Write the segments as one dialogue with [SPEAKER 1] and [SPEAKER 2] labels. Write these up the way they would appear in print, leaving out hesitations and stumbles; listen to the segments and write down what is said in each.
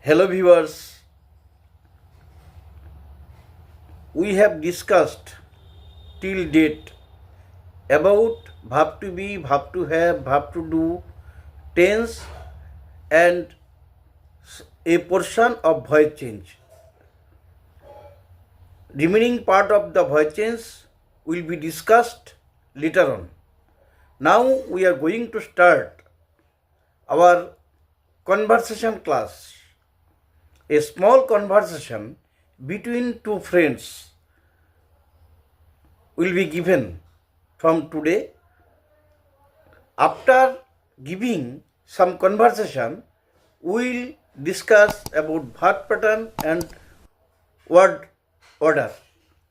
[SPEAKER 1] Hello viewers, we have discussed till date about verb to be, verb to have, verb to do, tense and a portion of voice change. Remaining part of the voice change will be discussed later on. Now we are going to start our conversation class. A small conversation between two friends will be given from today. After giving some conversation, we will discuss about verb pattern and word order.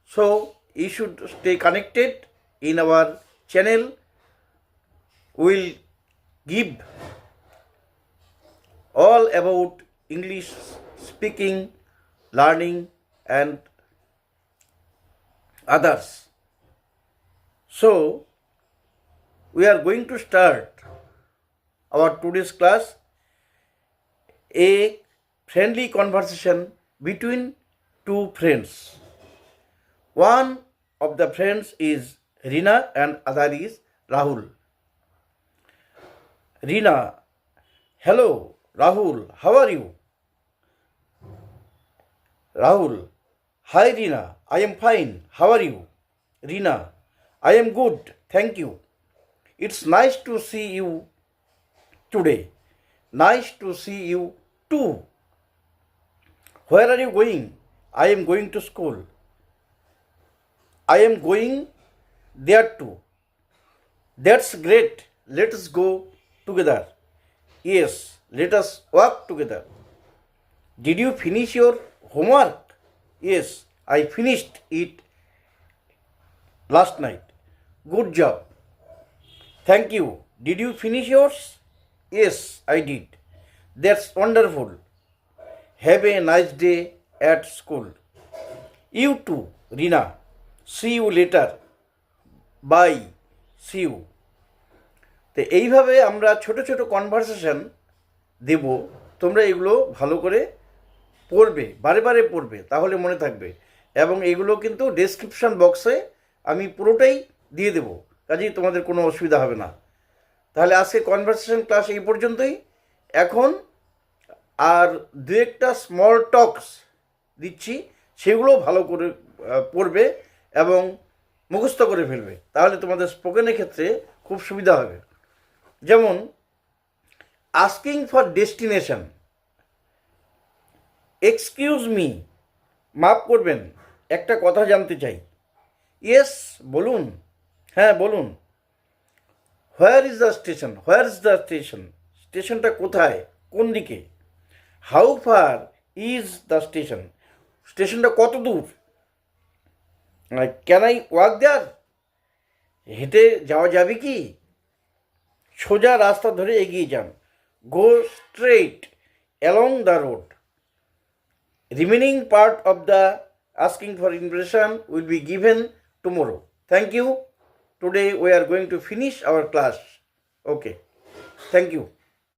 [SPEAKER 1] So you should stay connected in our channel. We will give all about English speaking, learning and others. So we are going to start our today's class, a friendly conversation between two friends. One of the friends is Rina and other is Rahul. Rina: hello Rahul, how are you? Rahul: hi Rina, I am fine, how are you? Rina: I am good, thank you. It's nice to see you today. Nice to see you too. Where are you going? I am going to school. I am going there too. That's great. Let us go together. Yes, let us work together. Did you finish your homework? Yes, I finished it last night. Good job. Thank you. Did you finish yours? Yes, I did. That's wonderful. Have a nice day at school. You too, Rina. See you later. Bye. See you. তো এইভাবে আমরা ছোট ছোট conversation দেব। তোমরা এগুলো ভালো করে পড়বে, বারে বারে পড়বে, তাহলে মনে থাকবে। এবং এগুলো কিন্তু ডেসক্রিপশন বক্সে আমি পুরোটাই দিয়ে দেবো, কাজেই তোমাদের কোনো অসুবিধা হবে না। তাহলে আজকে কনভারসেশন ক্লাস এই পর্যন্তই। এখন আর দু একটা স্মল টকস দিচ্ছি, সেগুলো ভালো করে পড়বে এবং মুখস্থ করে ফেলবে, তাহলে তোমাদের স্পোকেনের ক্ষেত্রে খুব সুবিধা হবে। যেমন asking for destination. Excuse me, মাফ করবেন, একটা কথা জানতে চাই। ইয়েস, বলুন। হ্যাঁ বলুন। Where is the station? Where is the station? স্টেশনটা কোথায়, কোন দিকে? How far is the station? স্টেশনটা কত দূর? ক্যান আই ওয়াক দেয়ার? হেঁটে যাওয়া যাবে কি? সোজা রাস্তা ধরে এগিয়ে যান। Go straight along the road. Remaining part of the asking for information will be given tomorrow. Thank you. Today we are going to finish our class. Okay. Thank you.